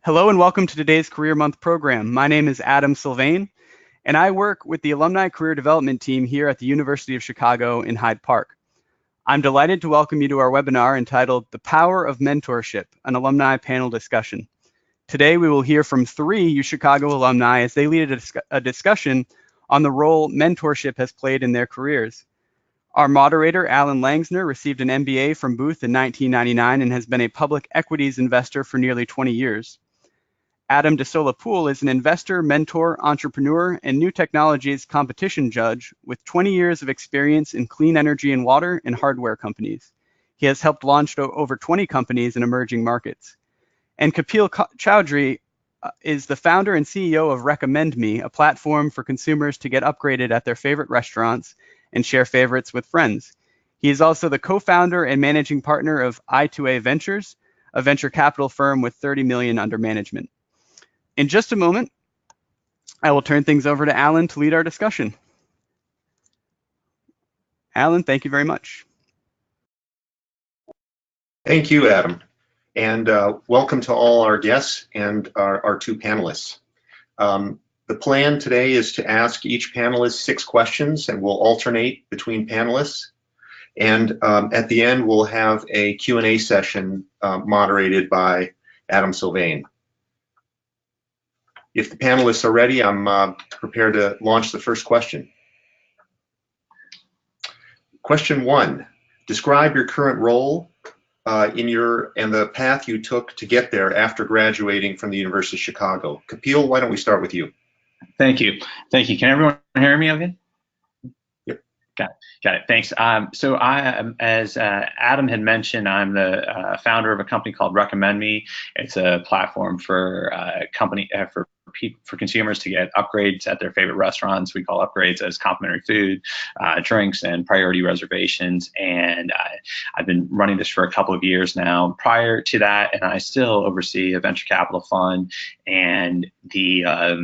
Hello and welcome to today's Career Month program. My name is Adam Sylvain, and I work with the Alumni Career Development Team here at the University of Chicago in Hyde Park. I'm delighted to welcome you to our webinar entitled The Power of Mentorship, an alumni panel discussion. Today we will hear from 3 UChicago alumni as they lead a discussion on the role mentorship has played in their careers. Our moderator, Alan Langsner, received an MBA from Booth in 1999 and has been a public equities investor for nearly 20 years. Adam DeSola-Poole is an investor, mentor, entrepreneur, and new technologies competition judge with 20 years of experience in clean energy and water and hardware companies. He has helped launch over 20 companies in emerging markets. And Kapil Chowdhury is the founder and CEO of Recommend Me, a platform for consumers to get upgraded at their favorite restaurants and share favorites with friends. He is also the co-founder and managing partner of I2A Ventures, a venture capital firm with 30 million under management. In just a moment, I will turn things over to Alan to lead our discussion. Alan, thank you very much. Thank you, Adam. And welcome to all our guests and our 2 panelists. The plan today is to ask each panelist 6 questions, and we'll alternate between panelists. And at the end, we'll have a Q&A session moderated by Adam Sylvain. If the panelists are ready, I'm prepared to launch the first question. Question 1, describe your current role and the path you took to get there after graduating from the University of Chicago. Kapil, why don't we start with you? Thank you. Thank you. Can everyone hear me okay? Yep. Got it. Thanks. So as Adam had mentioned, I'm the founder of a company called Recommend Me. It's a platform for for consumers to get upgrades at their favorite restaurants. We call upgrades as complimentary food, drinks, and priority reservations. And I've been running this for a couple of years now. Prior to that, and I still oversee a venture capital fund, and I've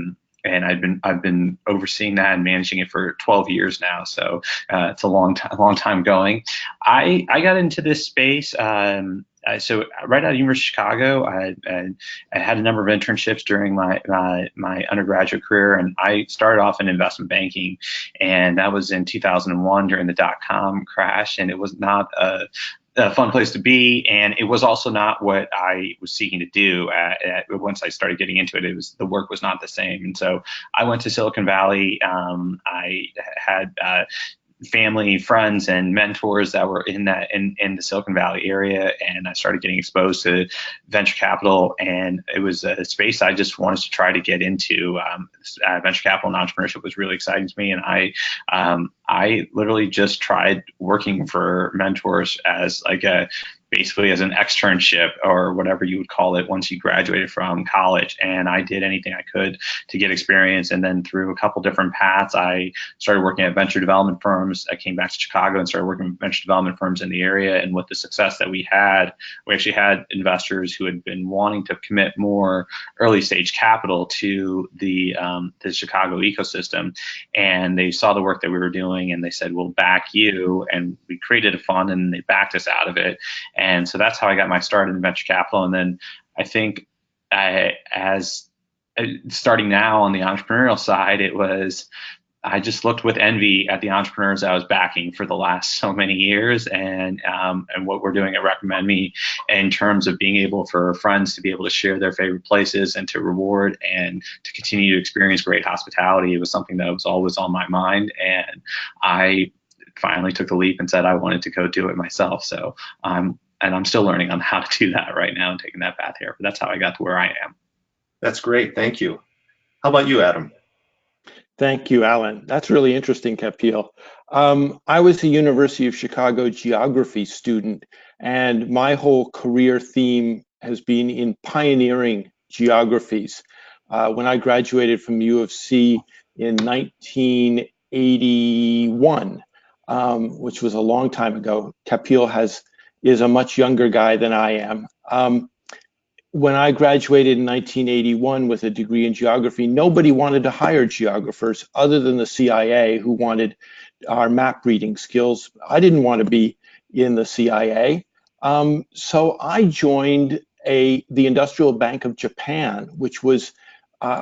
been overseeing that and managing it for 12 years now. So it's a long time going. I got into this space. So right out of the University of Chicago, I had a number of internships during my undergraduate career, and I started off in investment banking, and that was in 2001 during the dot-com crash, and it was not a fun place to be, and it was also not what I was seeking to do. Once I started getting into it, the work was not the same, and so I went to Silicon Valley. I had family, friends, and mentors that were in the Silicon Valley area, and I started getting exposed to venture capital, and it was a space I just wanted to try to get into. Venture capital and entrepreneurship was really exciting to me, and I literally just tried working for mentors as basically as an externship or whatever you would call it once you graduated from college. And I did anything I could to get experience. And then through a couple different paths, I started working at venture development firms. I came back to Chicago and started working with venture development firms in the area. And with the success that we actually had investors who had been wanting to commit more early stage capital to the Chicago ecosystem. And they saw the work that we were doing and they said, we'll back you. And we created a fund and they backed us out of it. And so that's how I got my start in venture capital. And then I think as starting now on the entrepreneurial side, I just looked with envy at the entrepreneurs I was backing for the last so many years, and what we're doing at Recommend Me in terms of being able for friends to be able to share their favorite places and to reward and to continue to experience great hospitality. It was something that was always on my mind, and I finally took the leap and said I wanted to go do it myself. So I'm still learning on how to do that right now and taking that path here. But that's how I got to where I am. That's great. Thank you. How about you, Adam? Thank you, Alan. That's really interesting, Kapil. I was a University of Chicago geography student, and my whole career theme has been in pioneering geographies. When I graduated from U of C in 1981, which was a long time ago, Kapil is a much younger guy than I am. When I graduated in 1981 with a degree in geography, nobody wanted to hire geographers other than the CIA, who wanted our map reading skills. I didn't want to be in the CIA. So I joined the Industrial Bank of Japan, which was,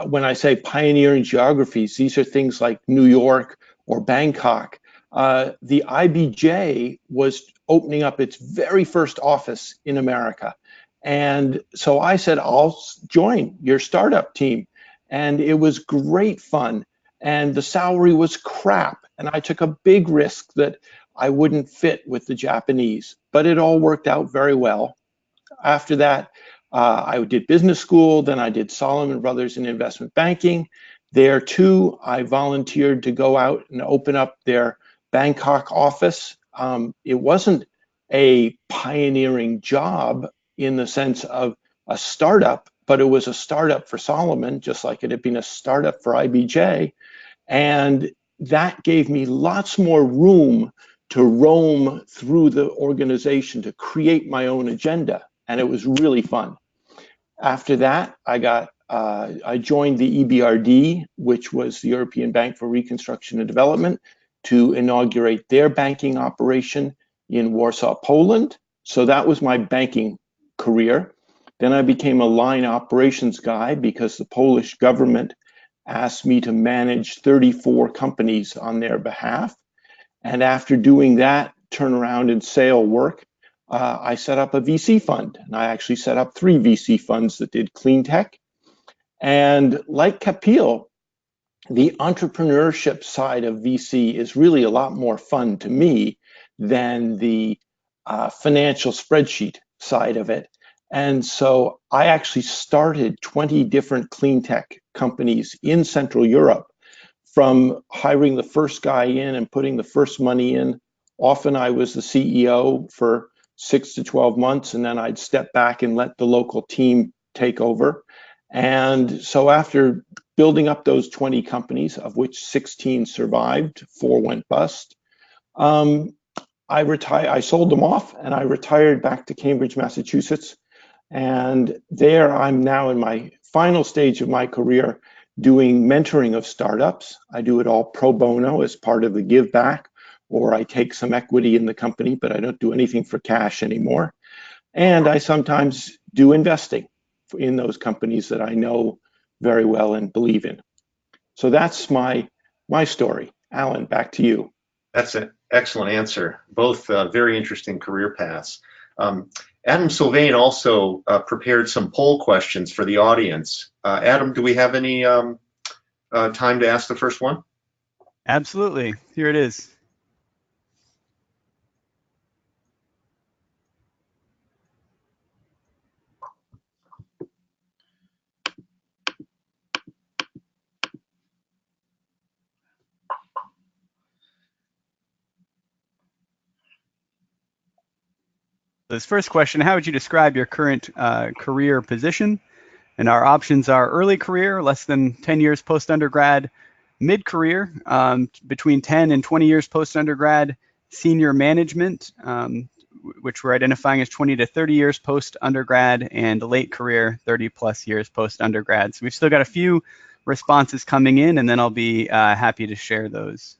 when I say pioneering geographies, these are things like New York or Bangkok. The IBJ was opening up its very first office in America. And so I said, I'll join your startup team. And it was great fun. And the salary was crap. And I took a big risk that I wouldn't fit with the Japanese, but it all worked out very well. After that, I did business school, then I did Solomon Brothers in investment banking. There too, I volunteered to go out and open up their Bangkok office. It wasn't a pioneering job in the sense of a startup, but it was a startup for Solomon, just like it had been a startup for IBJ. And that gave me lots more room to roam through the organization to create my own agenda. And it was really fun. After that, I joined the EBRD, which was the European Bank for Reconstruction and Development, to inaugurate their banking operation in Warsaw, Poland. So that was my banking career. Then I became a line operations guy because the Polish government asked me to manage 34 companies on their behalf. And after doing that turnaround and sale work, I set up a VC fund. And I actually set up 3 VC funds that did clean tech. And like Kapil, the entrepreneurship side of VC is really a lot more fun to me than the financial spreadsheet side of it. And so I actually started 20 different clean tech companies in Central Europe, from hiring the first guy in and putting the first money in. Often I was the CEO for 6 to 12 months, and then I'd step back and let the local team take over. And so after building up those 20 companies, of which 16 survived, 4 went bust, I sold them off and I retired back to Cambridge, Massachusetts. And there I'm now in my final stage of my career doing mentoring of startups. I do it all pro bono as part of the give back, or I take some equity in the company, but I don't do anything for cash anymore. And I sometimes do investing in those companies that I know very well and believe in. So that's my story. Alan, back to you. That's an excellent answer. Both very interesting career paths. Adam Sylvain also prepared some poll questions for the audience. Adam, do we have any time to ask the first one? Absolutely. Here it is. This first question, how would you describe your current career position? And our options are early career, less than 10 years post-undergrad, mid-career, between 10 and 20 years post-undergrad, senior management, which we're identifying as 20 to 30 years post-undergrad, and late career, 30 plus years post-undergrad. So we've still got a few responses coming in, and then I'll be happy to share those.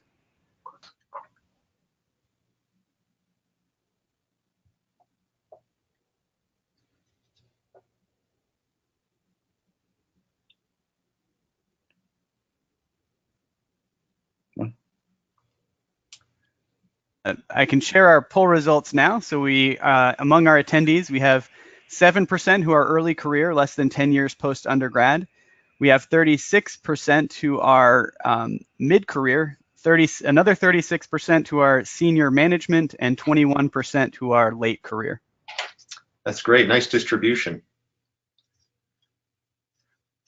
I can share our poll results now. So we, among our attendees, we have 7% who are early career, less than 10 years post-undergrad. We have 36% who are mid-career, another 36% who are senior management, and 21% who are late career. That's great. Nice distribution.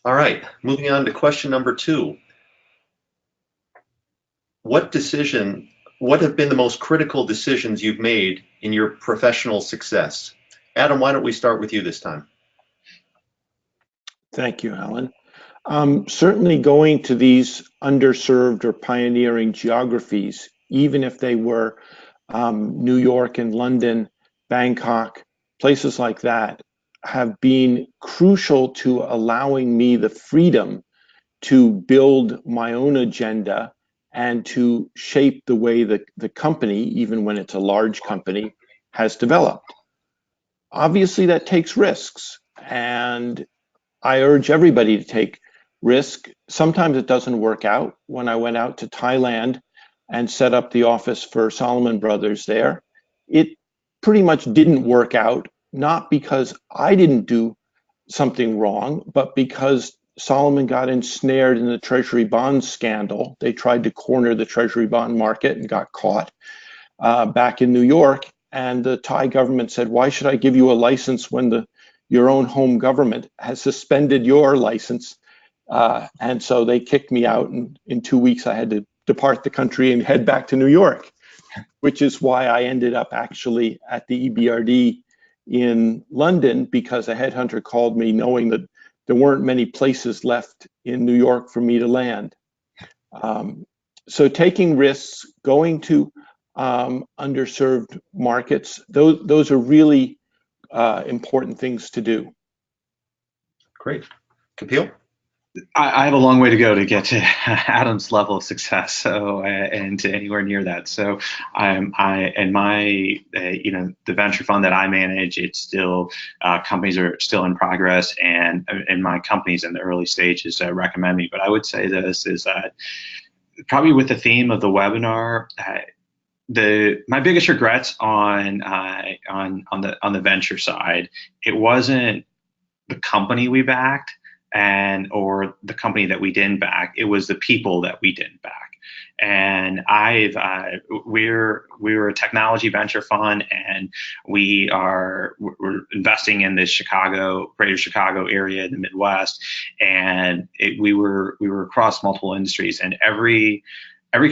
All right, moving on to question number 2. What have been the most critical decisions you've made in your professional success? Adam, why don't we start with you this time? Thank you, Alan. Certainly going to these underserved or pioneering geographies, even if they were New York and London, Bangkok, places like that, have been crucial to allowing me the freedom to build my own agenda and to shape the way the company, even when it's a large company, has developed. Obviously, that takes risks. and I urge everybody to take risk. Sometimes it doesn't work out. When I went out to Thailand and set up the office for Salomon Brothers there, it pretty much didn't work out, not because I didn't do something wrong, but because Salomon got ensnared in the treasury bond scandal. They tried to corner the treasury bond market and got caught back in New York. And the Thai government said, why should I give you a license when your own home government has suspended your license? And so they kicked me out, and in 2 weeks I had to depart the country and head back to New York, which is why I ended up actually at the EBRD in London, because a headhunter called me knowing that there weren't many places left in New York for me to land. So taking risks, going to underserved markets, those are really important things to do. Great. Kapil? I have a long way to go to get to Adam's level of success, so and to anywhere near that. So the venture fund that I manage, it's still companies are still in progress, and my company's in the early stages recommend me. But I would say this is that probably with the theme of the webinar, my biggest regrets on the venture side, it wasn't the company we backed or the company that we didn't back. It was the people that we didn't back. And we're a technology venture fund, and we're investing in the greater Chicago area in the Midwest. And we were across multiple industries, and every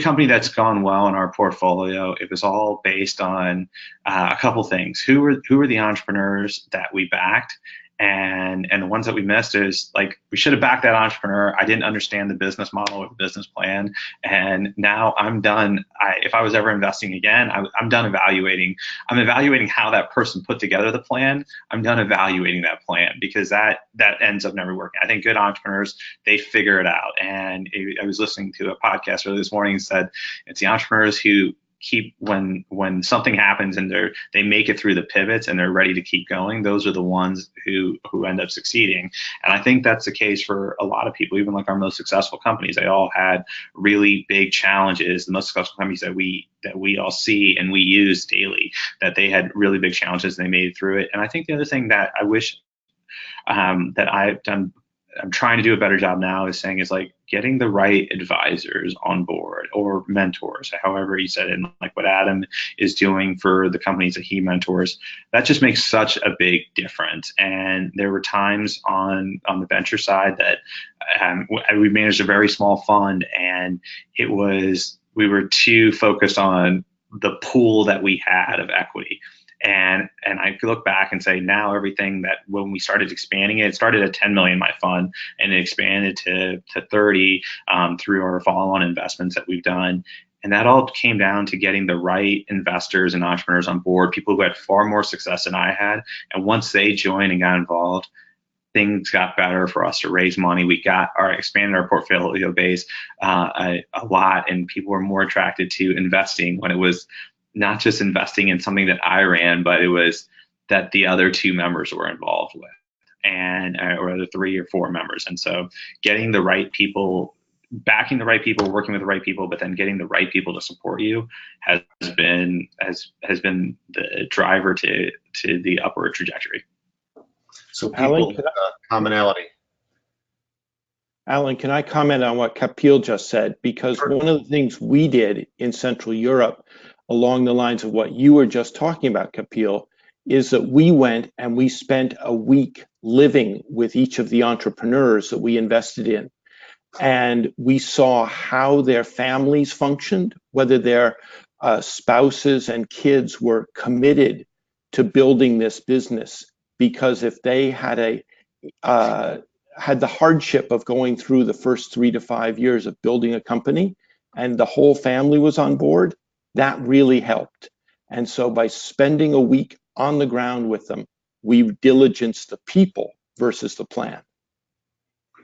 company that's gone well in our portfolio, it was all based on a couple things. Who were the entrepreneurs that we backed? And the ones that we missed is, like, we should have backed that entrepreneur. I didn't understand the business model or the business plan. And now I'm done. If I was ever investing again, I'm done evaluating. I'm evaluating how that person put together the plan. I'm done evaluating that plan, because that ends up never working. I think good entrepreneurs, they figure it out. And I was listening to a podcast earlier this morning and said it's the entrepreneurs who keep, when something happens and they make it through the pivots and they're ready to keep going, those are the ones who end up succeeding. And I think that's the case for a lot of people. Even like our most successful companies, they all had really big challenges. The most successful companies that we all see and we use daily, that they had really big challenges and they made it through it. And I think the other thing that I wish that I'm trying to do a better job now is like getting the right advisors on board, or mentors, however you said it. And like what Adam is doing for the companies that he mentors, that just makes such a big difference. And there were times on the venture side that we managed a very small fund, and we were too focused on the pool that we had of equity. And I could look back and say now everything that when we started expanding it started at 10 million, my fund, and it expanded to 30 through our follow-on investments that we've done. And that all came down to getting the right investors and entrepreneurs on board, people who had far more success than I had. And once they joined and got involved, things got better for us to raise money. We expanded our portfolio base a lot, and people were more attracted to investing when it was not just investing in something that I ran, but it was that the other two members were involved with, or the 3 or 4 members. And so getting the right people, backing the right people, working with the right people, but then getting the right people to support you has been the driver to the upward trajectory. So people, commonality. Alan, can I comment on what Kapil just said? Because one of the things we did in Central Europe, along the lines of what you were just talking about, Kapil, is that we went and we spent a week living with each of the entrepreneurs that we invested in. And we saw how their families functioned, whether their spouses and kids were committed to building this business. Because if they had the hardship of going through the first 3 to 5 years of building a company, and the whole family was on board, that really helped. And so by spending a week on the ground with them, we diligenced the people versus the plan.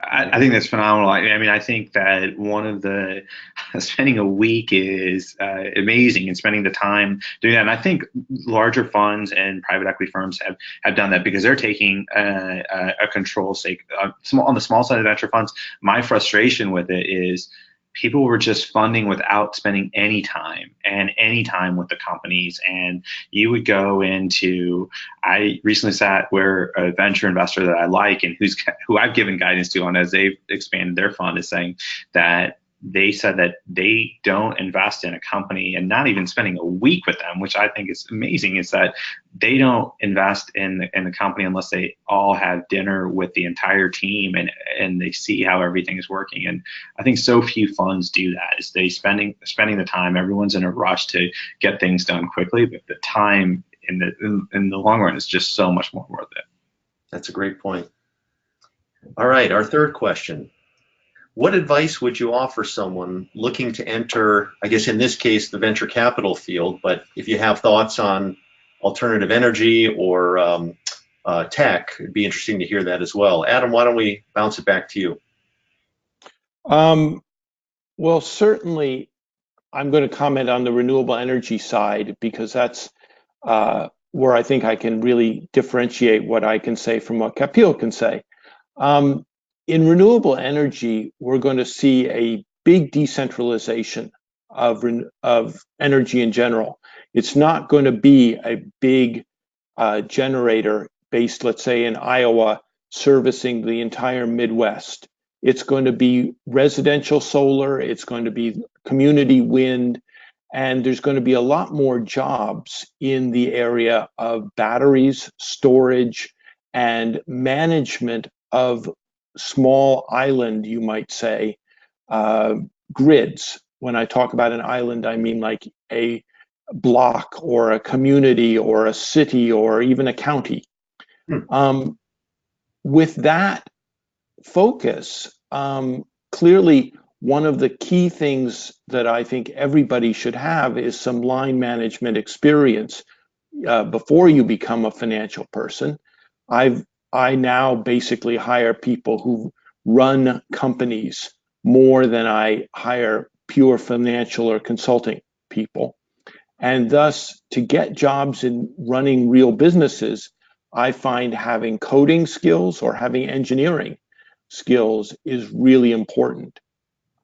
I think that's phenomenal. I mean, I think that one of the spending a week is amazing, and spending the time doing that. And I think larger funds and private equity firms have done that because they're taking a control stake. On the small side of venture funds, my frustration with it is people were just funding without spending any time with the companies. And you would go into, I recently sat where a venture investor that I like and who I've given guidance to on as they've expanded their fund is saying that they said that they don't invest in a company, and not even spending a week with them, which I think is amazing, is that they don't invest in the company unless they all have dinner with the entire team and they see how everything is working. And I think so few funds do that, is they spending the time. Everyone's in a rush to get things done quickly, but the time in the long run is just so much more worth it. That's a great point. All right, our third question. What advice would you offer someone looking to enter, I guess in this case, the venture capital field, but if you have thoughts on alternative energy or tech, it'd be interesting to hear that as well. Adam, why don't we bounce it back to you? Well, certainly I'm going to comment on the renewable energy side because that's where I think I can really differentiate what I can say from what Kapil can say. In renewable energy, we're going to see a big decentralization of energy in general. It's not going to be a big generator based, let's say, in Iowa, servicing the entire Midwest. It's going to be residential solar, it's going to be community wind, and there's going to be a lot more jobs in the area of batteries, storage, and management of small island, you might say, grids. When I talk about an island, I mean like a block or a community or a city or even a county. With that focus, clearly one of the key things that I think everybody should have is some line management experience before you become a financial person. I now basically hire people who run companies more than I hire pure financial or consulting people. And thus, to get jobs in running real businesses, I find having coding skills or having engineering skills is really important.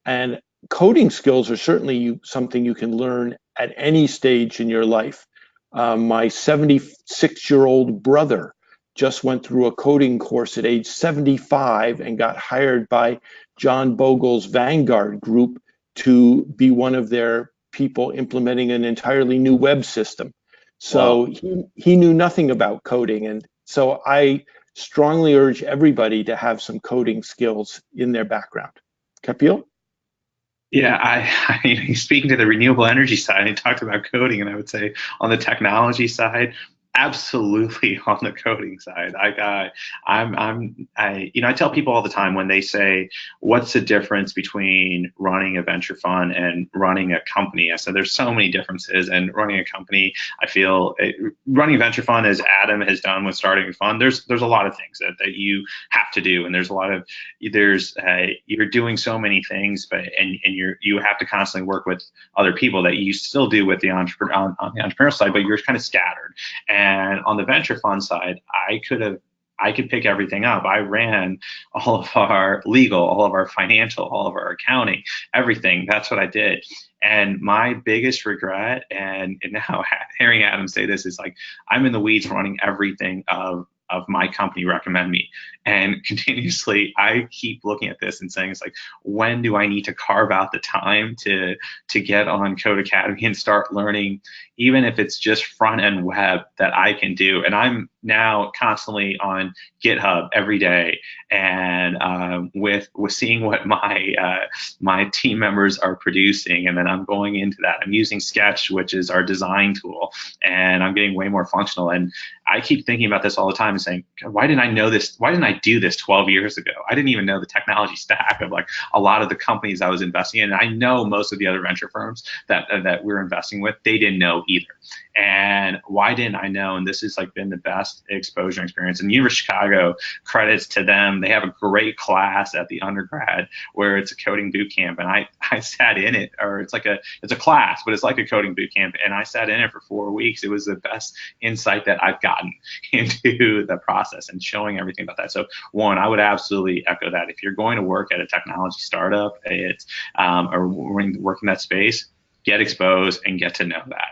And coding skills are certainly something you can learn at any stage in your life. My 76-year-old brother just went through a coding course at age 75 and got hired by John Bogle's Vanguard group to be one of their people implementing an entirely new web system. So wow. he knew nothing about coding. And so I strongly urge everybody to have some coding skills in their background. Kapil? Yeah, I speaking to the renewable energy side, I talked about coding, and I would say on the technology side, absolutely on the coding side. I tell people all the time when they say, what's the difference between running a venture fund and running a company? I said, there's so many differences. And running a company, I feel running a venture fund, as Adam has done with starting a fund, there's a lot of things that you have to do. And you're doing so many things, and you have to constantly work with other people that you still do with on the entrepreneurial side, but you're kind of scattered. And on the venture fund side, I could pick everything up. I ran all of our legal, all of our financial, all of our accounting, everything. That's what I did. And my biggest regret, and now hearing Adam say this, is like, I'm in the weeds running everything of my company recommend me. And continuously, I keep looking at this and saying, it's like, when do I need to carve out the time to get on Code Academy and start learning, even if it's just front end web that I can do? And I'm now constantly on GitHub every day, and with seeing what my team members are producing, and then I'm going into that. I'm using Sketch, which is our design tool, and I'm getting way more functional. And I keep thinking about this all the time and saying, why didn't I know this? Why didn't I do this 12 years ago? I didn't even know the technology stack of like a lot of the companies I was investing in. And I know most of the other venture firms that we're investing with, they didn't know either. And why didn't I know? And this has like been the best exposure experience. And University of Chicago, credits to them. They have a great class at the undergrad where it's a coding boot camp. And I sat in it, or it's a class, but it's like a coding boot camp. And I sat in it for 4 weeks. It was the best insight that I've gotten into the process and showing everything about that. So one, I would absolutely echo that. If you're going to work at a technology startup, or work in that space, get exposed and get to know that.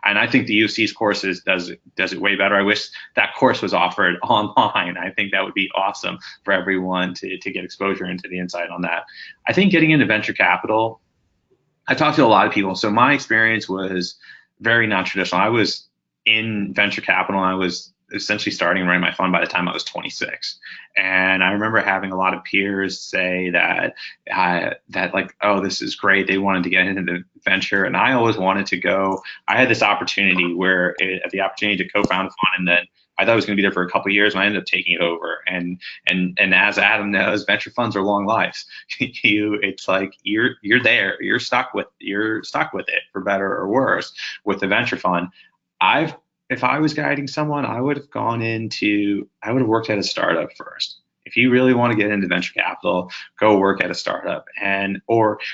I think the UC's courses does it way better. I wish that course was offered online. I think that would be awesome for everyone to get exposure into the insight on that. I think getting into venture capital, I talked to a lot of people. So my experience was very non-traditional. I was in venture capital and I was essentially starting running my fund by the time I was 26. And I remember having a lot of peers say that like, oh, this is great. They wanted to get into the venture. And I always wanted to go. I had this opportunity where the opportunity to co-found a fund, and then I thought I was going to be there for a couple of years, and I ended up taking it over. And as Adam knows, venture funds are long lives. It's like you're there, you're stuck with it for better or worse with the venture fund. If I was guiding someone, I would have worked at a startup first. If you really want to get into venture capital, go work at a startup, and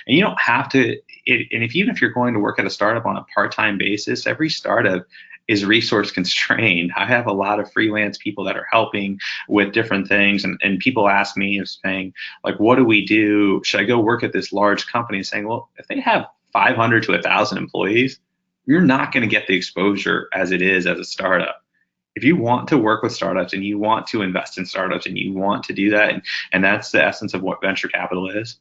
you don't have to. Even if you're going to work at a startup on a part-time basis, every startup is resource constrained. I have a lot of freelance people that are helping with different things, and people ask me, saying like, what do we do? Should I go work at this large company? Saying, well, if they have 500 to 1,000 employees, you're not going to get the exposure as it is as a startup. If you want to work with startups and you want to invest in startups and you want to do that, and that's the essence of what venture capital is,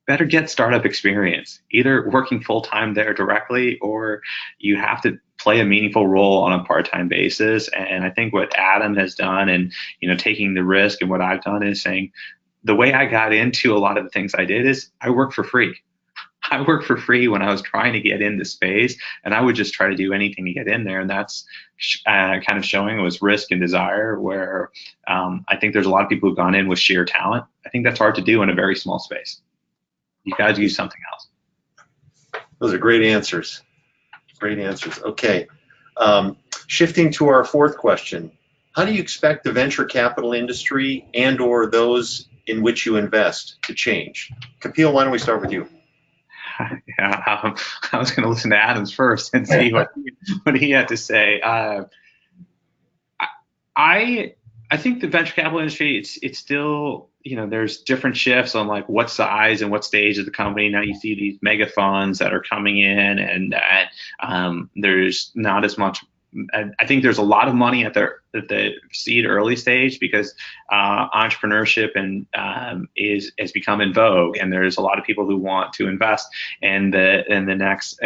better get startup experience, either working full-time there directly, or you have to play a meaningful role on a part-time basis. And I think what Adam has done, and taking the risk, and what I've done is saying, the way I got into a lot of the things I did is I worked for free. I worked for free when I was trying to get into space, and I would just try to do anything to get in there. And that's kind of showing it was risk and desire, where I think there's a lot of people who've gone in with sheer talent. I think that's hard to do in a very small space. You got to do something else. Those are great answers. Great answers. Okay. Shifting to our fourth question, how do you expect the venture capital industry and/or those in which you invest to change? Kapil, why don't we start with you? Yeah, I was going to listen to Adams first and see what he had to say. I think the venture capital industry, it's still, there's different shifts on like what size and what stage of the company. Now you see these mega funds that are coming in, and there's not as much. I think there's a lot of money at the seed early stage, because entrepreneurship has become in vogue, and there's a lot of people who want to invest in the next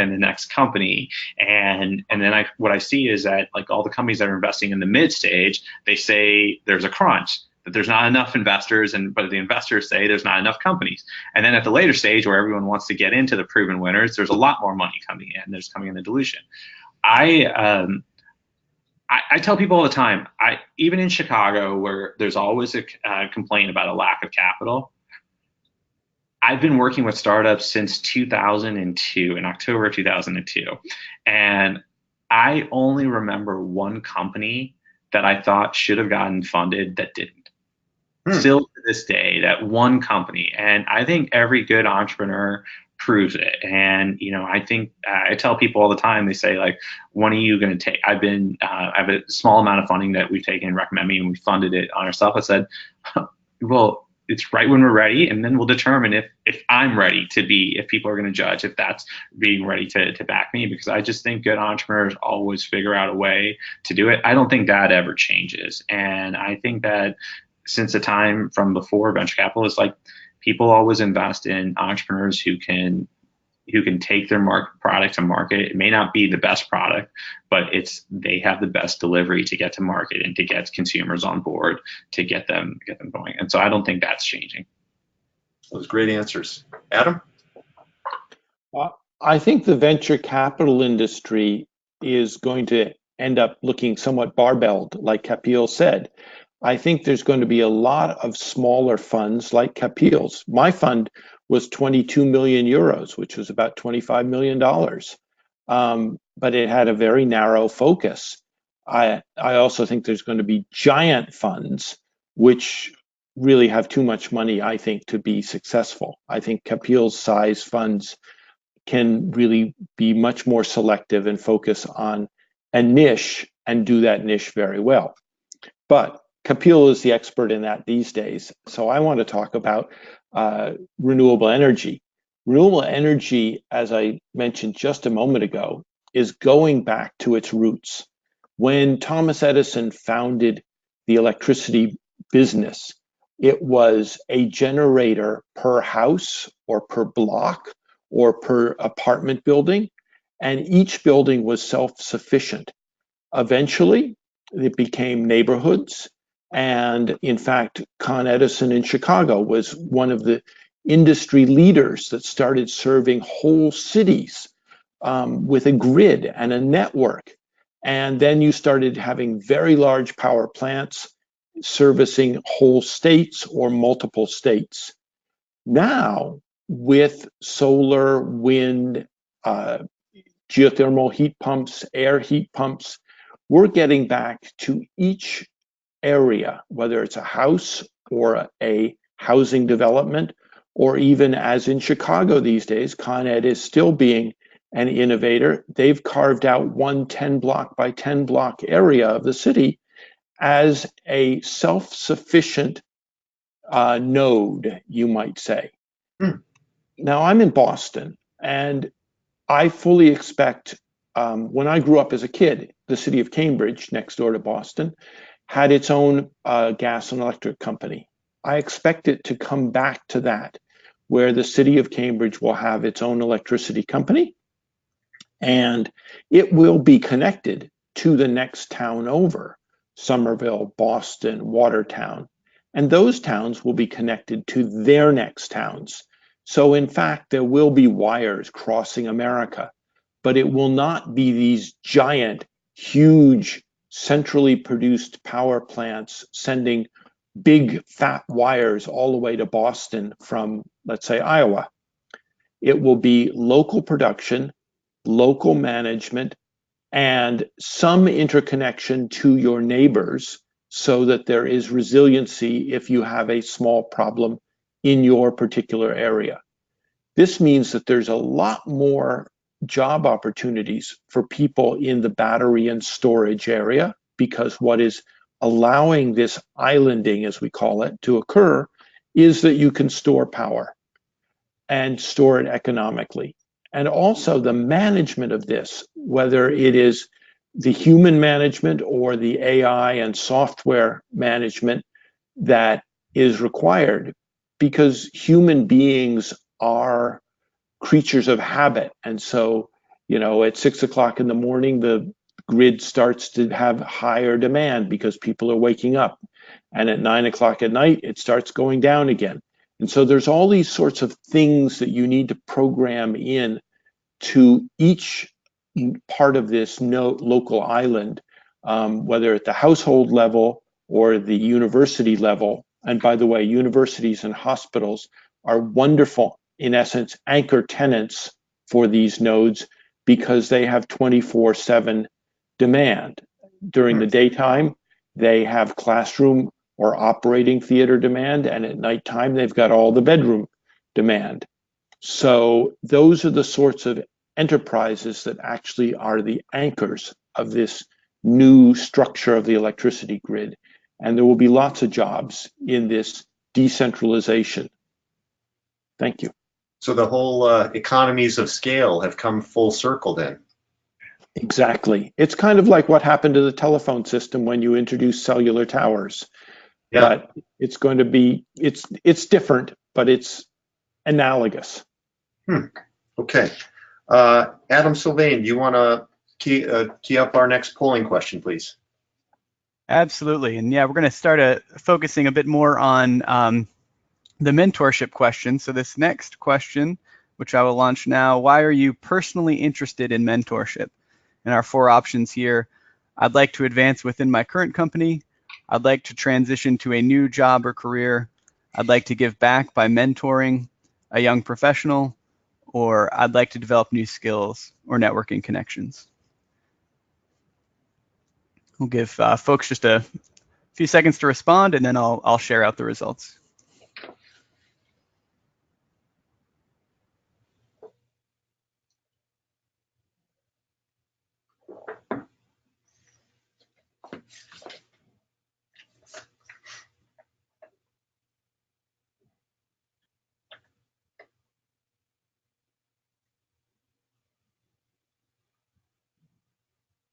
company. And then what I see is that like all the companies that are investing in the mid stage, they say there's a crunch, that there's not enough investors, but the investors say there's not enough companies. And then at the later stage, where everyone wants to get into the proven winners, there's a lot more money coming in. There's coming in the dilution. I tell people all the time, even in Chicago, where there's always a complaint about a lack of capital, I've been working with startups since 2002, in October of 2002. And I only remember one company that I thought should have gotten funded that didn't. Still to this day, that one company. And I think every good entrepreneur proves it. And I think I tell people all the time, they say like, when are you going to take? I have a small amount of funding that we've taken and recommend me, and we funded it on ourselves. I said, well, it's right when we're ready, and then we'll determine if I'm ready to be, if people are going to judge if that's being ready to back me, because I just think good entrepreneurs always figure out a way to do it. I don't think that ever changes. And I think that since the time from before venture capital, is like, people always invest in entrepreneurs who can take their product to market. It may not be the best product, but they have the best delivery to get to market and to get consumers on board, to get them going. And so I don't think that's changing. Those great answers. Adam? I think the venture capital industry is going to end up looking somewhat barbelled, like Kapil said. I think there's going to be a lot of smaller funds like Kapil's. My fund was 22 million euros, which was about $25 million. But it had a very narrow focus. I also think there's going to be giant funds, which really have too much money, I think, to be successful. I think Kapil's size funds can really be much more selective and focus on a niche and do that niche very well. But Kapil is the expert in that these days. So I want to talk about renewable energy. Renewable energy, as I mentioned just a moment ago, is going back to its roots. When Thomas Edison founded the electricity business, it was a generator per house or per block or per apartment building, and each building was self-sufficient. Eventually, it became neighborhoods, and in fact, Con Edison in Chicago was one of the industry leaders that started serving whole cities with a grid and a network. And then you started having very large power plants servicing whole states or multiple states. Now, with solar, wind, geothermal heat pumps, air heat pumps, we're getting back to each area, whether it's a house or a housing development, or even as in Chicago these days, Con Ed is still being an innovator. They've carved out one 10 block by 10 block area of the city as a self-sufficient node, you might say. Now, I'm in Boston, and I fully expect, when I grew up as a kid, the city of Cambridge, next door to Boston, had its own gas and electric company. I expect it to come back to that, where the city of Cambridge will have its own electricity company, and it will be connected to the next town over, Somerville, Boston, Watertown, and those towns will be connected to their next towns. So in fact, there will be wires crossing America, but it will not be these giant, huge, centrally produced power plants sending big fat wires all the way to Boston from, let's say, Iowa. It will be local production, local management, and some interconnection to your neighbors so that there is resiliency if you have a small problem in your particular area. This means that there's a lot more job opportunities for people in the battery and storage area, because what is allowing this islanding, as we call it, to occur is that you can store power and store it economically. And also the management of this, whether it is the human management or the AI and software management that is required, because human beings are creatures of habit. And so, at 6 o'clock in the morning, the grid starts to have higher demand because people are waking up. And at 9 o'clock at night, it starts going down again. And so there's all these sorts of things that you need to program in to each part of this local island, whether at the household level or the university level. And by the way, universities and hospitals are wonderful, in essence, anchor tenants for these nodes because they have 24/7 demand. During the daytime, they have classroom or operating theater demand, and at nighttime, they've got all the bedroom demand. So those are the sorts of enterprises that actually are the anchors of this new structure of the electricity grid. And there will be lots of jobs in this decentralization. Thank you. So the whole economies of scale have come full circle then. Exactly. It's kind of like what happened to the telephone system when you introduced cellular towers. Yeah. But it's going to be, it's different, but it's analogous. Okay. Adam Sylvain, do you want to key up our next polling question, please? Absolutely. And yeah, we're going to start focusing a bit more on the mentorship question. So this next question, which I will launch now, why are you personally interested in mentorship? And our four options here I'd like to advance within my current company. I'd like to transition to a new job or career. I'd like to give back by mentoring a young professional, or I'd like to develop new skills or networking connections. We'll give folks just a few seconds to respond, and then I'll share out the results.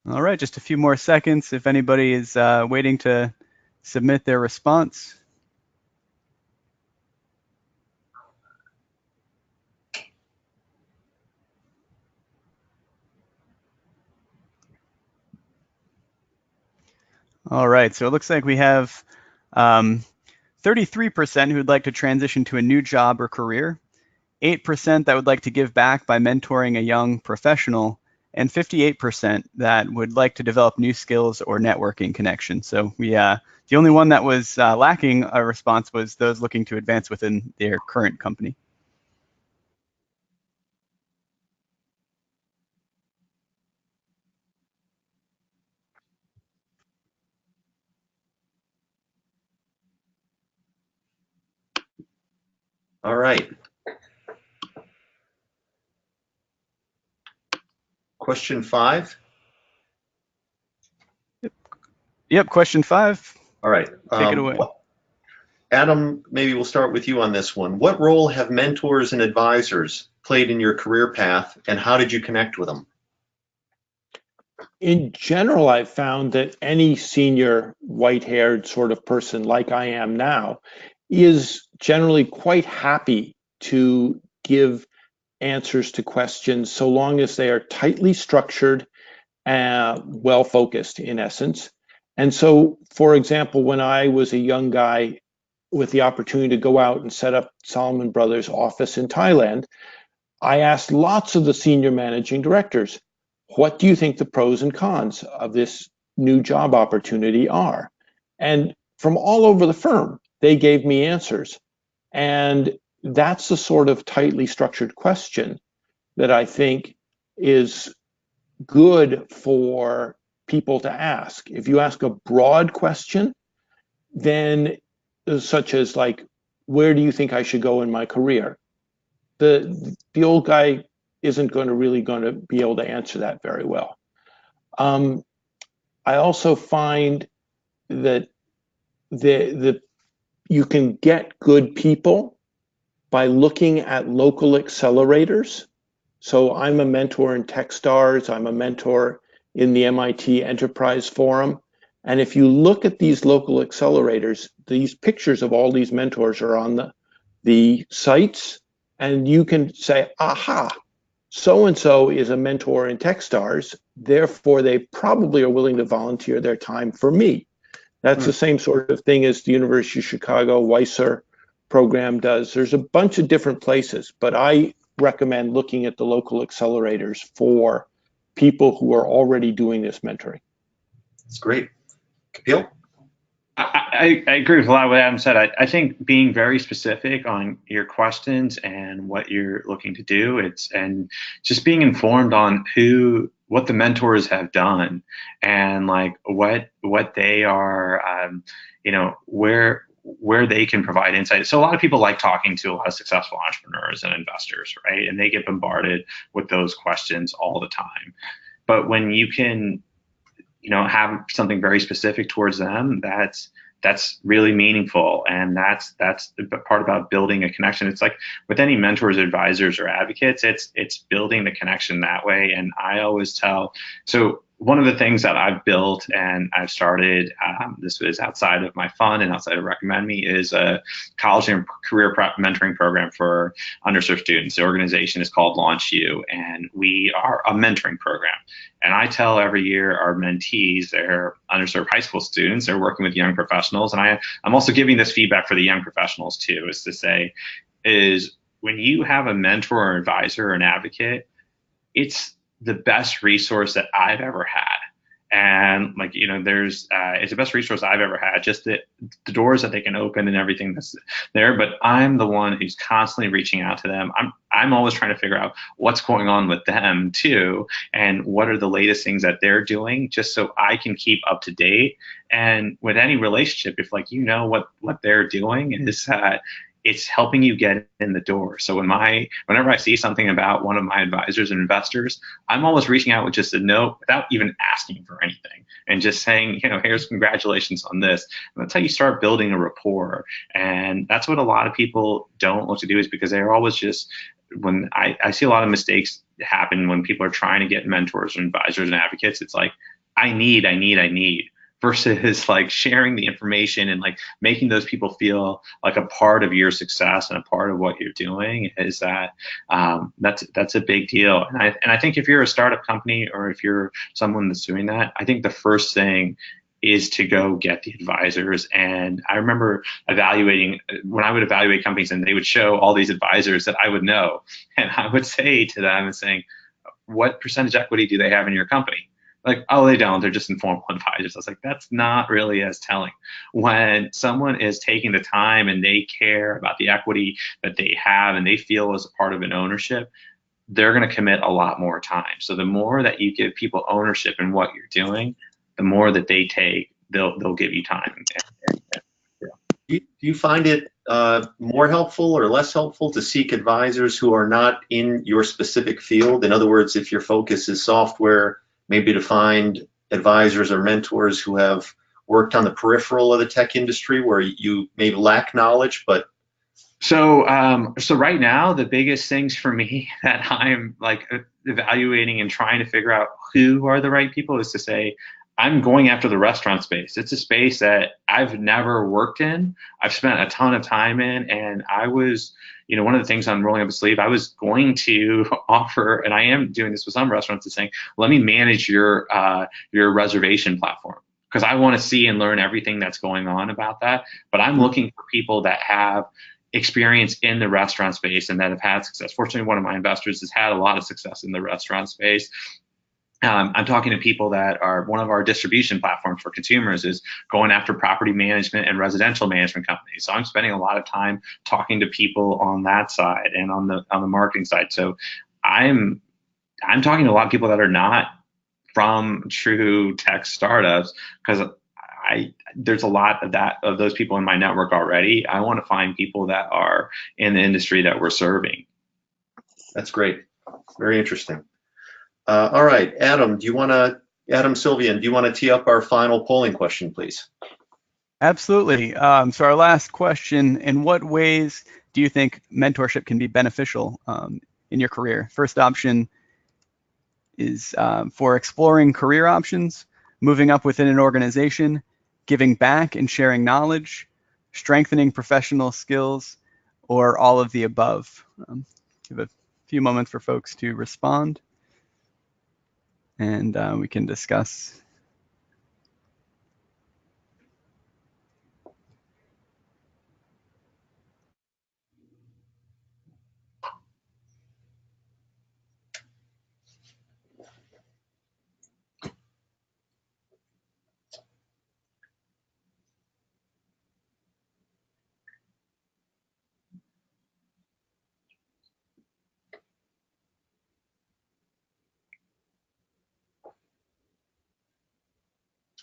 All right, just a few more seconds if anybody is waiting to submit their response. All right, so it looks like we have 33% who would like to transition to a new job or career, 8% that would like to give back by mentoring a young professional, and 58% that would like to develop new skills or networking connections. So the only one that was lacking a response was those looking to advance within their current company. All right. Question 5. Yep, question 5. All right. Take it away. Adam, maybe we'll start with you on this one. What role have mentors and advisors played in your career path, and how did you connect with them? In general, I've found that any senior white-haired sort of person like I am now is generally quite happy to give answers to questions so long as they are tightly structured and well-focused in essence. And so, for example, when I was a young guy with the opportunity to go out and set up Salomon Brothers office in Thailand, I asked lots of the senior managing directors, what do you think the pros and cons of this new job opportunity are? And from all over the firm, they gave me answers. And that's the sort of tightly structured question that I think is good for people to ask. If you ask a broad question, then such as like, where do you think I should go in my career? The old guy isn't going to be able to answer that very well. I also find that you can get good people by looking at local accelerators. So I'm a mentor in Techstars. I'm a mentor in the MIT Enterprise Forum. And if you look at these local accelerators, these pictures of all these mentors are on the sites, and you can say, aha, so-and-so is a mentor in Techstars, therefore they probably are willing to volunteer their time for me. That's the same sort of thing as the University of Chicago WISR program does. There's a bunch of different places, but I recommend looking at the local accelerators for people who are already doing this mentoring. That's great. Kapil? I agree with a lot of what Adam said. I think being very specific on your questions and what you're looking to do, and just being informed on what the mentors have done and like what they are, where they can provide insight. So a lot of people like talking to a lot of successful entrepreneurs and investors, right? And they get bombarded with those questions all the time. But when you can have something very specific towards them, that's really meaningful. And that's the part about building a connection. It's like with any mentors, advisors, or advocates, it's building the connection that way. And I always tell, so one of the things that I've built and I've started, this was outside of my fund and outside of Recommend Me, is a college and career prep mentoring program for underserved students. The organization is called Launch You, and we are a mentoring program. And I tell every year our mentees, they're underserved high school students, they're working with young professionals. And I'm also giving this feedback for the young professionals too, is to say, is when you have a mentor or advisor or an advocate, it's the best resource that I've ever had. And like, you know, there's it's the best resource I've ever had, just the doors that they can open and everything that's there. But I'm the one who's constantly reaching out to them. I'm always trying to figure out what's going on with them too, and what are the latest things that they're doing, just so I can keep up to date. And with any relationship, if like, you know, what they're doing is it's helping you get in the door. So whenever I see something about one of my advisors and investors, I'm always reaching out with just a note without even asking for anything, and just saying, you know, here's congratulations on this. And that's how you start building a rapport. And that's what a lot of people don't look to do, is because they're always just, when I see a lot of mistakes happen when people are trying to get mentors and advisors and advocates, it's like, I need, versus like sharing the information and like making those people feel like a part of your success and a part of what you're doing. Is that that's a big deal. And I think if you're a startup company, or if you're someone that's doing that, I think the first thing is to go get the advisors. And I remember evaluating, when I would evaluate companies and they would show all these advisors that I would know, and I would say to them and saying, what percentage equity do they have in your company? Like, oh, they don't, they're just informal advisors. I was like, that's not really as telling. When someone is taking the time and they care about the equity that they have and they feel as a part of an ownership, they're going to commit a lot more time. So the more that you give people ownership in what you're doing, the more that they take, they'll give you time. Do you find it more helpful or less helpful to seek advisors who are not in your specific field? In other words, if your focus is software, maybe to find advisors or mentors who have worked on the peripheral of the tech industry where you maybe lack knowledge, but so right now, the biggest things for me that I'm like evaluating and trying to figure out who are the right people is to say, I'm going after the restaurant space. It's a space that I've never worked in. I've spent a ton of time in, and I was, you know, one of the things on rolling up a sleeve, I was going to offer, and I am doing this with some restaurants, is saying, let me manage your reservation platform, because I want to see and learn everything that's going on about that. But I'm looking for people that have experience in the restaurant space and that have had success. Fortunately, one of my investors has had a lot of success in the restaurant space. I'm talking to people that are, one of our distribution platforms for consumers is going after property management and residential management companies. So I'm spending a lot of time talking to people on that side and on the marketing side. So I'm talking to a lot of people that are not from true tech startups, because there's a lot of those people in my network already. I want to find people that are in the industry that we're serving. That's great. Very interesting. All right, Adam Sylvian, do you want to tee up our final polling question, please? Absolutely. So our last question, in what ways do you think mentorship can be beneficial in your career? First option is for exploring career options, moving up within an organization, giving back and sharing knowledge, strengthening professional skills, or all of the above. Give a few moments for folks to respond, and we can discuss.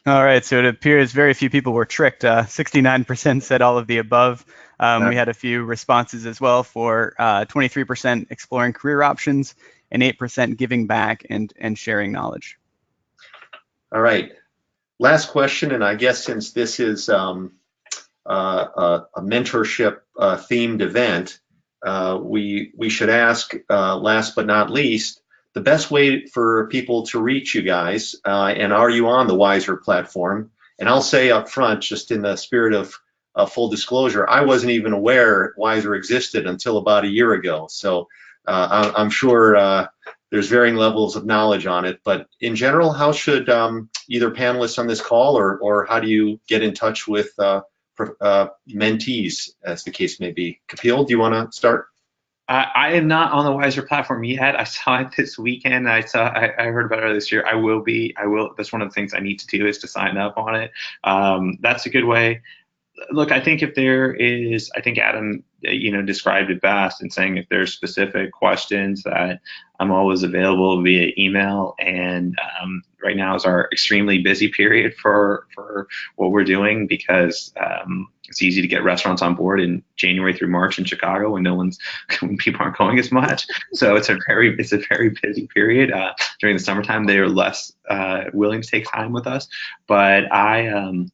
All right, so it appears very few people were tricked. 69% said all of the above. We had a few responses as well for 23% exploring career options and 8% giving back and sharing knowledge. All right, last question, and I guess since this is a mentorship themed event, we should ask, last but not least, the best way for people to reach you guys, and are you on the WISR platform? And I'll say up front, just in the spirit of full disclosure, I wasn't even aware WISR existed until about a year ago. So I'm sure there's varying levels of knowledge on it. But in general, how should either panelists on this call or how do you get in touch with mentees, as the case may be? Kapil, do you want to start? I am not on the WISR platform yet. I saw it this weekend. I heard about it this year. I will be. I will. That's one of the things I need to do is to sign up on it. That's a good way. Look, I think if there is, I think Adam, described it best in saying if there's specific questions that I'm always available via email. And right now is our extremely busy period for what we're doing because it's easy to get restaurants on board in January through March in Chicago when people aren't going as much. So it's a very busy period. During the summertime, they are less willing to take time with us. But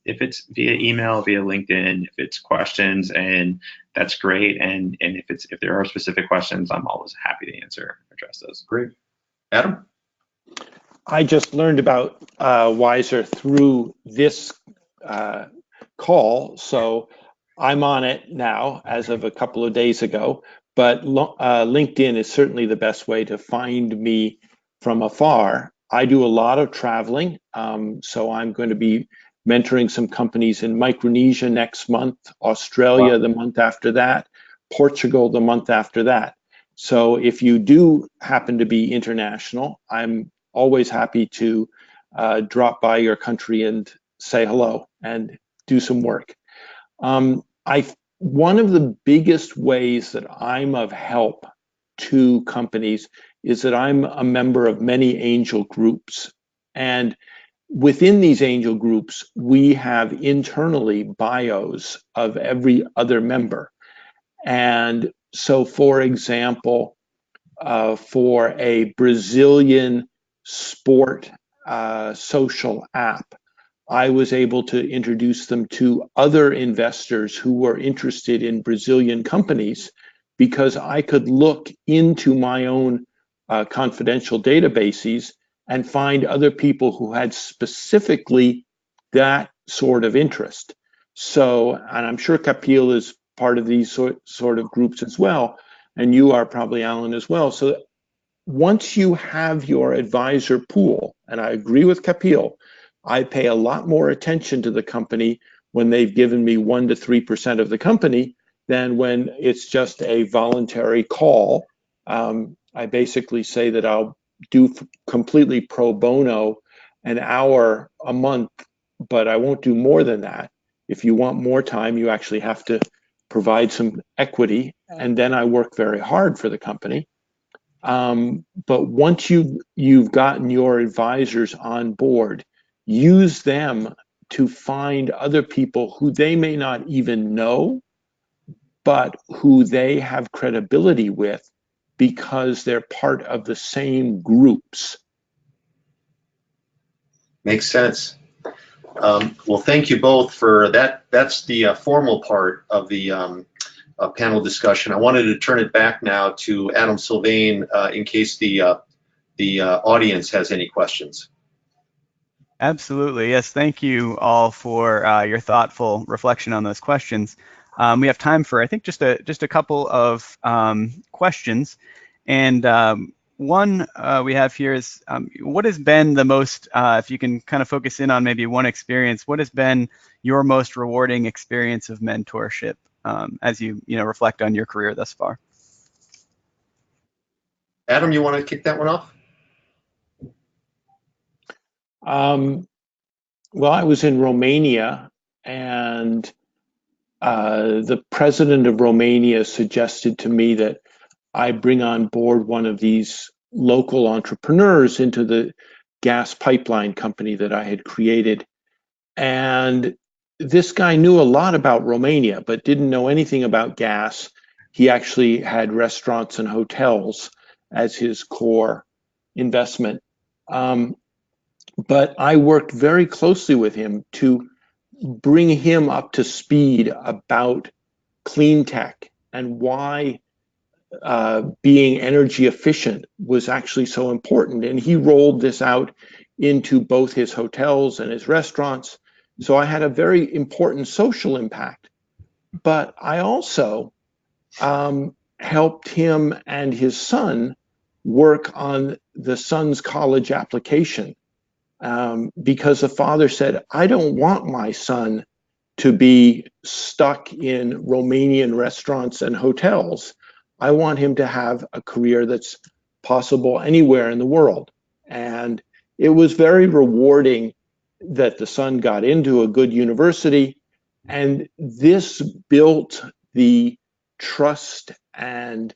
if it's via email, via LinkedIn, if it's questions, and that's great. And if there are specific questions, I'm always happy to address those. Great. Adam? I just learned about WISR through this call, so I'm on it now as of a couple of days ago, but LinkedIn is certainly the best way to find me from afar. I do a lot of traveling, so I'm going to be mentoring some companies in Micronesia next month, Australia the month after that, Portugal the month after that. So if you do happen to be international, I'm always happy to drop by your country and say hello and do some work. One of the biggest ways that I'm of help to companies is that I'm a member of many angel groups. And within these angel groups, we have internally bios of every other member. And so, for example, for a Brazilian sport social app, I was able to introduce them to other investors who were interested in Brazilian companies because I could look into my own confidential databases and find other people who had specifically that sort of interest. So, and I'm sure Kapil is part of these sort of groups as well, and you are probably, Alan, as well. So once you have your advisor pool, and I agree with Kapil, I pay a lot more attention to the company when they've given me 1% to 3% of the company than when it's just a voluntary call. I basically say that I'll do completely pro bono an hour a month, but I won't do more than that. If you want more time, you actually have to provide some equity, and then I work very hard for the company. But once you've gotten your advisors on board, use them to find other people who they may not even know, but who they have credibility with because they're part of the same groups. Makes sense. Well, thank you both for that. That's the formal part of the panel discussion. I wanted to turn it back now to Adam Sylvain in case the audience has any questions. Absolutely. Yes. Thank you all for your thoughtful reflection on those questions. We have time for, I think, just a couple of questions. And one we have here is, what has been the most, if you can kind of focus in on maybe one experience, what has been your most rewarding experience of mentorship as you reflect on your career thus far? Adam, you want to kick that one off? Well, I was in Romania, and the president of Romania suggested to me that I bring on board one of these local entrepreneurs into the gas pipeline company that I had created. And this guy knew a lot about Romania, but didn't know anything about gas. He actually had restaurants and hotels as his core investment. But I worked very closely with him to bring him up to speed about clean tech and why being energy efficient was actually so important. And he rolled this out into both his hotels and his restaurants. So I had a very important social impact. But I also helped him and his son work on the son's college application. Because the father said, I don't want my son to be stuck in Romanian restaurants and hotels. I want him to have a career that's possible anywhere in the world. And it was very rewarding that the son got into a good university, and this built the trust and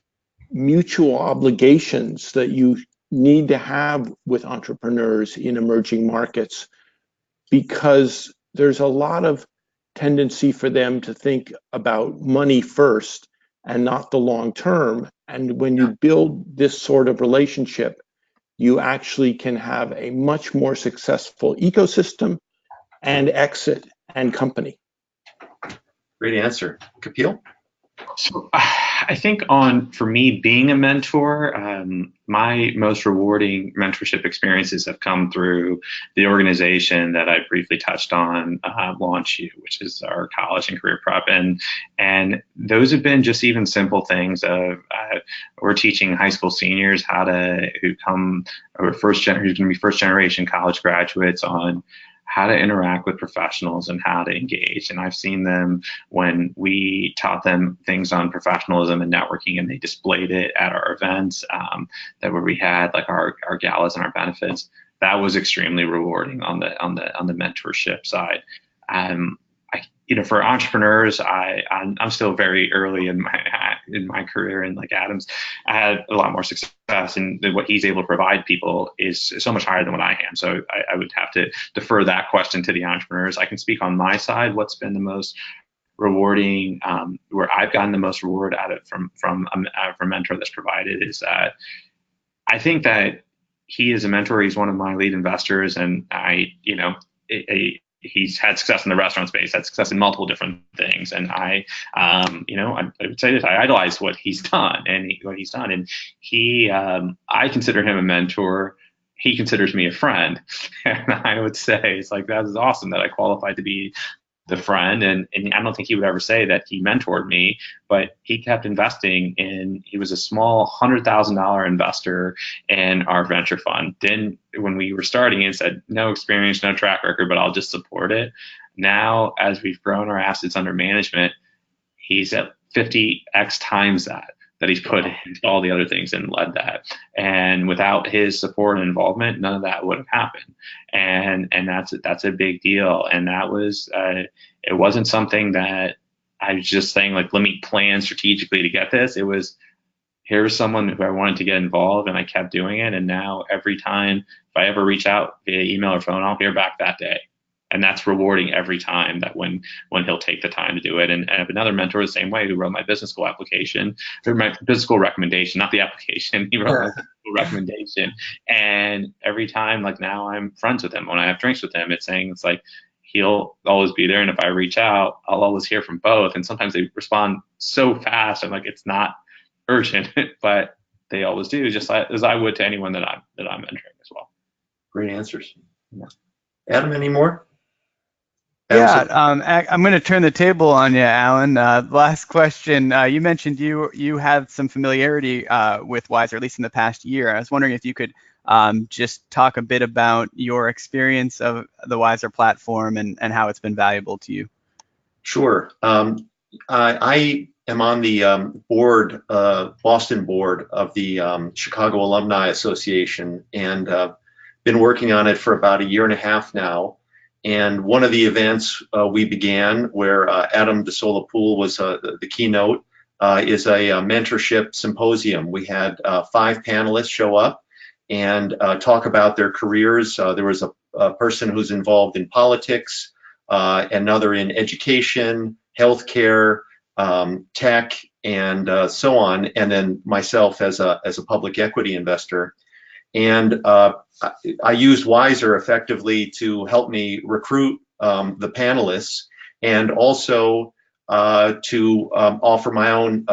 mutual obligations that you need to have with entrepreneurs in emerging markets, because there's a lot of tendency for them to think about money first and not the long term. And when you build this sort of relationship, you actually can have a much more successful ecosystem and exit and company. Great answer. Kapil? So I think for me, being a mentor, my most rewarding mentorship experiences have come through the organization that I briefly touched on, Launch You, which is our college and career prep. And those have been just even simple things of we're teaching high school seniors who's going to be first generation college graduates on how to interact with professionals and how to engage. And I've seen them when we taught them things on professionalism and networking, and they displayed it at our events where we had like our galas and our benefits. That was extremely rewarding on the mentorship side. For entrepreneurs, I'm still very early in my career, and like Adam's, I had a lot more success, and what he's able to provide people is so much higher than what I am. So I would have to defer that question to the entrepreneurs. I can speak on my side. What's been the most rewarding, where I've gotten the most reward out of from a mentor that's provided, is that I think that he is a mentor. He's one of my lead investors, and he's had success in the restaurant space, had success in multiple different things. And I would say this, I idolize what he's done, and I consider him a mentor. He considers me a friend. And I would say it's like, that is awesome that I qualified to be the friend. And I don't think he would ever say that he mentored me, but he kept investing he was a small $100,000 investor in our venture fund. Then when we were starting, he said, no experience, no track record, but I'll just support it. Now, as we've grown our assets under management, he's at 50x times that he's put into all the other things and led that. And without his support and involvement, none of that would have happened. And that's a big deal. And that was, it wasn't something that I was just saying, like, let me plan strategically to get this. It was, here's someone who I wanted to get involved, and I kept doing it. And now every time, if I ever reach out via email or phone, I'll hear back that day. And that's rewarding every time, that when he'll take the time to do it. And I have another mentor the same way, who wrote my business school application, or my business school recommendation, not the application. He wrote my business school recommendation. And every time, like, now I'm friends with him. When I have drinks with him, it's like, he'll always be there. And if I reach out, I'll always hear from both. And sometimes they respond so fast. I'm like, it's not urgent, but they always do, just as I would to anyone that I'm mentoring as well. Great answers. Yeah. Adam, any more? Yeah, I'm going to turn the table on you, Alan. Last question. You mentioned you have some familiarity with WISR, at least in the past year. I was wondering if you could just talk a bit about your experience of the WISR platform and how it's been valuable to you. Sure. I am on the board, Boston board of the Chicago Alumni Association, and been working on it for about 1.5 years now. And one of the events we began, where Adam DeSolapool was the keynote, is a mentorship symposium. We had 5 panelists show up and talk about their careers. There was a person who's involved in politics, another in education, healthcare, tech, and so on, and then myself as a public equity investor. And I used WISR effectively to help me recruit the panelists, and also to offer my own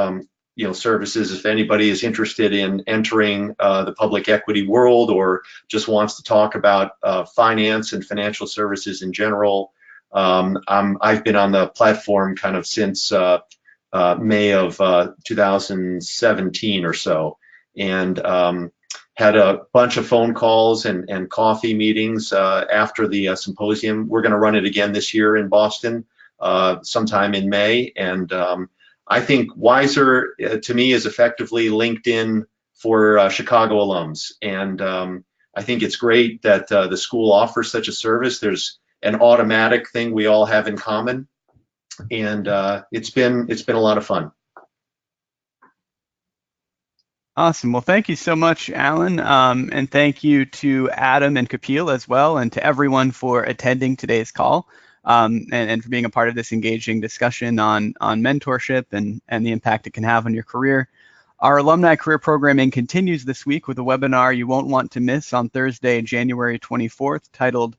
services if anybody is interested in entering the public equity world, or just wants to talk about finance and financial services in general. I've been on the platform kind of since May of 2017 or so, and had a bunch of phone calls and coffee meetings after the symposium. We're going to run it again this year in Boston, sometime in May, and I think WISR, to me, is effectively LinkedIn for Chicago alums. And I think it's great that the school offers such a service. There's an automatic thing we all have in common. And it's been a lot of fun. Awesome. Well, thank you so much, Alan. And thank you to Adam and Kapil as well, and to everyone for attending today's call, and for being a part of this engaging discussion on mentorship and the impact it can have on your career. Our alumni career programming continues this week with a webinar you won't want to miss on Thursday, January 24th, titled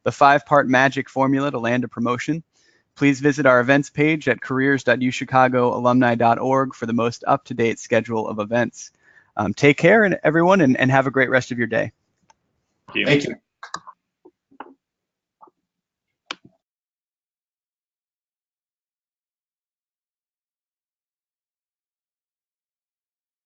The 5-Part Magic Formula to Land a Promotion. Please visit our events page at careers.uchicagoalumni.org for the most up-to-date schedule of events. Take care, everyone, and have a great rest of your day. Thank you. Thank you.